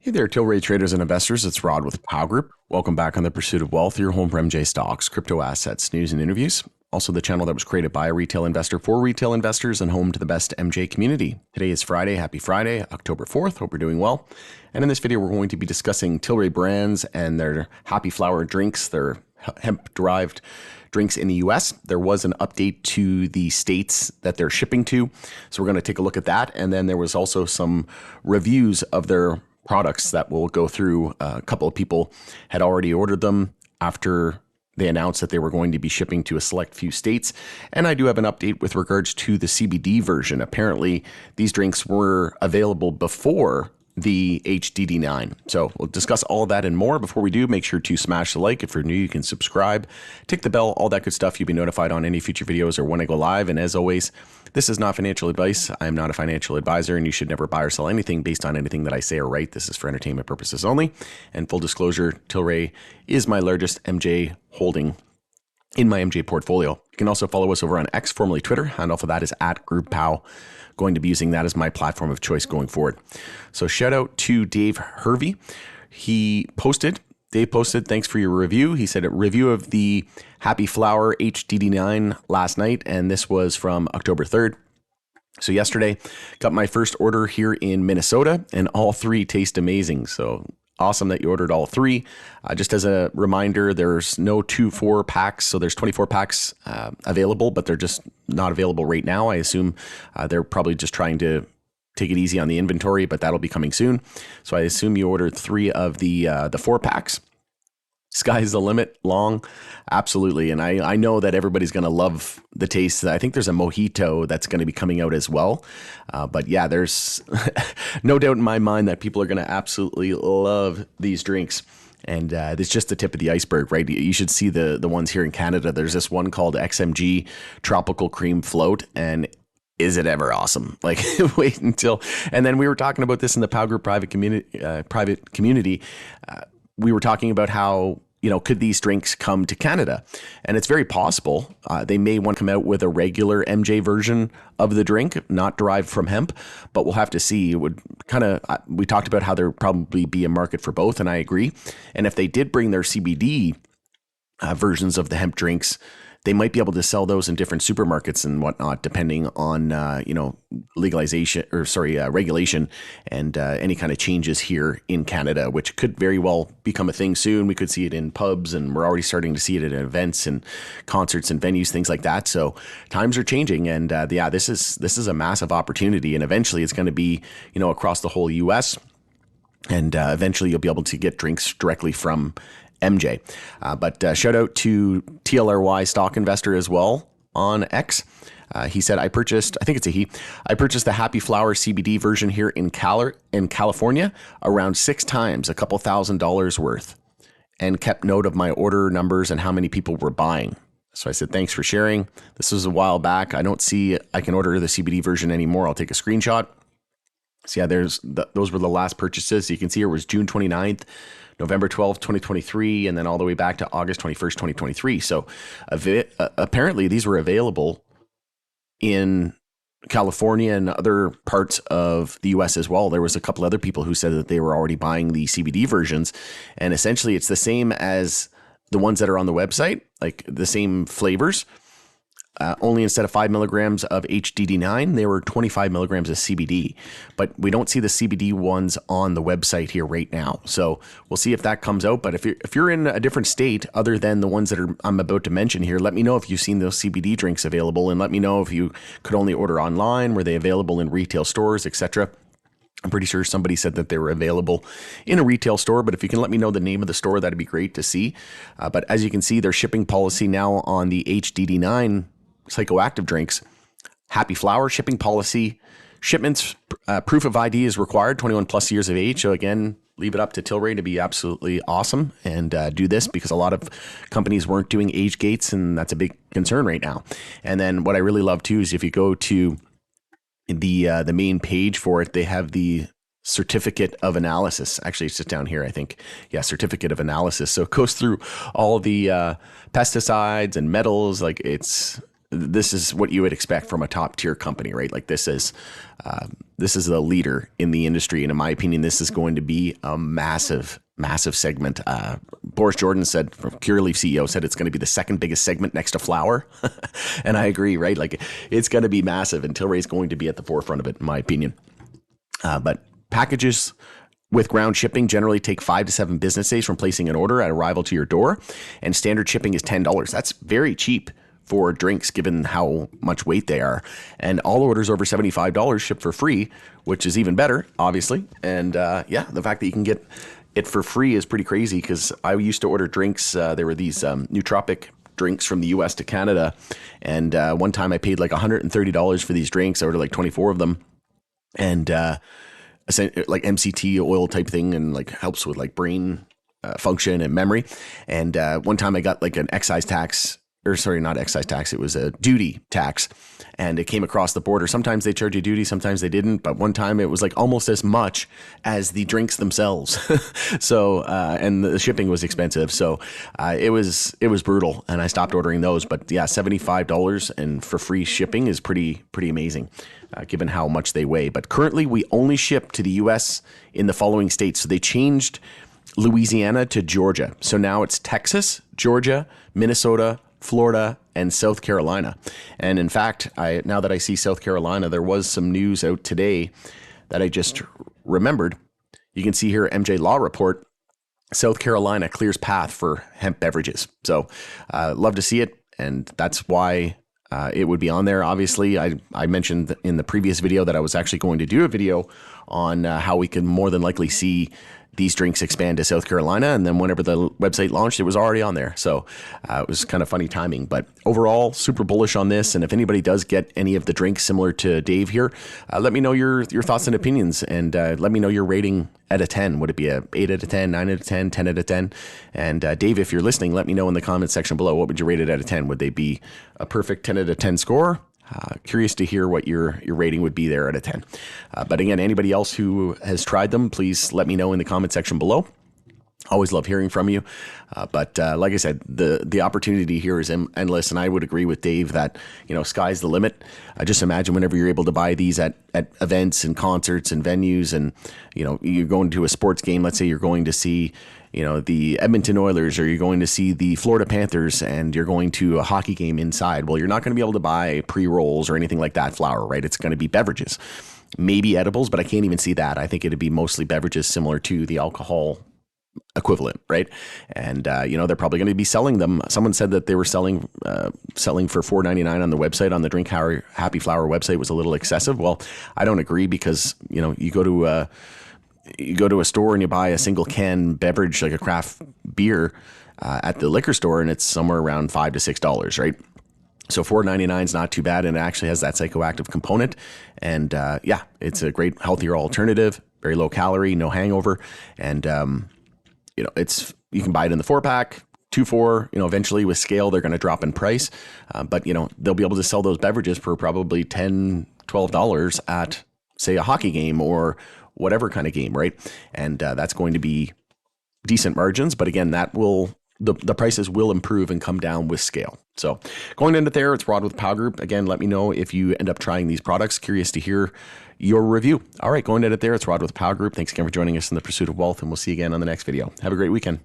Hey there, Tilray traders and investors. It's Rod with Pow Group. Welcome back on The Pursuit of Wealth, your home for MJ stocks, crypto assets, news, and interviews. Also, the channel that was created by a retail investor for retail investors and home to the best MJ community. Today is Friday. Happy Friday, October 4th. Hope you're doing well. And in this video, we're going to be discussing Tilray brands and their Happy Flower drinks, their hemp-derived drinks in the US. There was an update to the states that they're shipping to. So we're going to take a look at that. And then there was also some reviews of their products that we'll go through. A couple of people had already ordered them after they announced that they were going to be shipping to a select few states. And I do have an update with regards to the CBD version. Apparently, these drinks were available before the HDD9. So we'll discuss all of that and more. Before we do, make sure to smash the like. If you're new, you can subscribe, tick the bell, all that good stuff. You'll be notified on any future videos or when I go live. And as always, this is not financial advice. I am not a financial advisor, and you should never buy or sell anything based on anything that I say or write. This is for entertainment purposes only. And full disclosure, Tilray is my largest MJ holding in my MJ portfolio. You can also follow us over on X, formerly Twitter. Handle for that is @GroupPow. Going to be using that as my platform of choice going forward. So shout out to Dave Hervey. Dave posted, thanks for your review. He said a review of the Happy Flower HDD9 last night, and this was from October 3rd. So yesterday, got my first order here in Minnesota, and all three taste amazing. So awesome that you ordered all three. Just as a reminder, there's no 2-4 packs. So there's 24 packs available, but they're just not available right now. I assume they're probably just trying to take it easy on the inventory, but that'll be coming soon. So I assume you ordered 3 of the 4 packs. Sky's the limit, long, absolutely. And I know that everybody's going to love the taste. I think there's a mojito that's going to be coming out as well. But yeah, there's no doubt in my mind that people are going to absolutely love these drinks. And it's just the tip of the iceberg, right? You should see the ones here in Canada. There's this one called XMG Tropical Cream Float, and is it ever awesome? Like, wait until, and then we were talking about this in the Pow Group private community. We were talking about how, could these drinks come to Canada? And it's very possible. They may want to come out with a regular MJ version of the drink, not derived from hemp, but we'll have to see. It would we talked about how there would probably be a market for both, and I agree. And if they did bring their CBD versions of the hemp drinks, they might be able to sell those in different supermarkets and whatnot, depending on, regulation and any kind of changes here in Canada, which could very well become a thing soon. We could see it in pubs, and we're already starting to see it at events and concerts and venues, things like that. So times are changing, and this is a massive opportunity, and eventually it's going to be, across the whole U.S. And eventually you'll be able to get drinks directly from MJ. But shout out to TLRY stock investor as well on X. He said, I purchased the Happy Flower CBD version here in California around 6 times, a couple $1,000s worth, and kept note of my order numbers and how many people were buying. So I said, thanks for sharing. This was a while back. I don't see I can order the CBD version anymore. I'll take a screenshot. So yeah, those were the last purchases. So you can see here was June 29th, November 12th, 2023, and then all the way back to August 21st, 2023. So apparently these were available in California and other parts of the US as well. There was a couple other people who said that they were already buying the CBD versions. And essentially it's the same as the ones that are on the website, like the same flavors. Only instead of 5 milligrams of HDD9, they were 25 milligrams of CBD. But we don't see the CBD ones on the website here right now. So we'll see if that comes out. But if you're in a different state other than the ones that I'm about to mention here, let me know if you've seen those CBD drinks available, and let me know if you could only order online, were they available in retail stores, etc. I'm pretty sure somebody said that they were available in a retail store, but if you can let me know the name of the store, that'd be great to see. But as you can see, their shipping policy now on the HDD9 psychoactive drinks, Happy Flower shipping policy, shipments, proof of ID is required, 21 plus years of age. So again, leave it up to Tilray to be absolutely awesome and do this, because a lot of companies weren't doing age gates, and that's a big concern right now. And then what I really love too is if you go to the main page for it, they have the certificate of analysis. Actually, it's just down here, I think. Yeah, certificate of analysis. So it goes through all the pesticides and metals. Like, it's this is what you would expect from a top tier company, right? Like this is a leader in the industry. And in my opinion, this is going to be a massive segment. Boris Jordan said, from Curaleaf CEO, said it's going to be the second biggest segment next to flower. And I agree, right? Like it's going to be massive, and Tilray is going to be at the forefront of it, in my opinion. But packages with ground shipping generally take 5 to 7 business days from placing an order at arrival to your door. And standard shipping is $10. That's very cheap for drinks, given how much weight they are. And all orders over $75 ship for free, which is even better, obviously. And yeah, the fact that you can get it for free is pretty crazy, because I used to order drinks. There were these nootropic drinks from the US to Canada. And one time I paid like $130 for these drinks. I ordered like 24 of them. And like MCT oil type thing, and like helps with like brain function and memory. And one time I got like an excise tax, or sorry, not excise tax, it was a duty tax, and it came across the border. Sometimes they charge you duty, sometimes they didn't, but one time it was like almost as much as the drinks themselves. So and the shipping was expensive, so it was brutal, and I stopped ordering those. But yeah, $75 and for free shipping is pretty amazing, given how much they weigh. But currently we only ship to the US in the following states. So they changed Louisiana to Georgia, so now it's Texas, Georgia, Minnesota, Florida, and South Carolina. And in fact, now that I see South Carolina, there was some news out today that I just remembered. You can see here, MJ Law Report, South Carolina clears path for hemp beverages. So love to see it. And that's why it would be on there. Obviously, I mentioned in the previous video that I was actually going to do a video on how we can more than likely see these drinks expand to South Carolina. And then whenever the website launched, it was already on there. So it was kind of funny timing. But overall, super bullish on this. And if anybody does get any of the drinks similar to Dave here, let me know your thoughts and opinions. And let me know your rating out of 10. Would it be a 8 out of 10, 9 out of 10, 10 out of 10? And Dave, if you're listening, let me know in the comments section below. What would you rate it out of 10? Would they be a perfect 10 out of 10 score? Curious to hear what your rating would be there out of 10. But again, anybody else who has tried them, please let me know in the comment section below. Always love hearing from you. But like I said, the opportunity here is endless. And I would agree with Dave that, sky's the limit. Just imagine whenever you're able to buy these at events and concerts and venues, and, you're going to a sports game. Let's say you're going to see, the Edmonton Oilers, or you're going to see the Florida Panthers, and you're going to a hockey game inside. Well, you're not going to be able to buy pre-rolls or anything like that, flower, right? It's going to be beverages, maybe edibles, but I can't even see that. I think it'd be mostly beverages similar to the alcohol equivalent, right? And they're probably going to be selling them. Someone said that they were selling for $4.99 on the website, on the Drink Happy Flower website, was a little excessive. Well, I don't agree, because you go to a store and you buy a single can beverage, like a craft beer, at the liquor store, and it's somewhere around $5 to $6, right? So $4.99 is not too bad, and it actually has that psychoactive component. And yeah, it's a great, healthier alternative, very low calorie, no hangover, and you can buy it in the 4-pack, 2-4. Eventually with scale, they're going to drop in price, but they'll be able to sell those beverages for probably $10, $12 at, say, a hockey game or whatever kind of game, right? And that's going to be decent margins, but again, the prices will improve and come down with scale. So going into there, it's Rod with Pow Group. Again, let me know if you end up trying these products. Curious to hear your review. All right, going into there, it's Rod with Pow Group. Thanks again for joining us in the pursuit of wealth, and we'll see you again on the next video. Have a great weekend.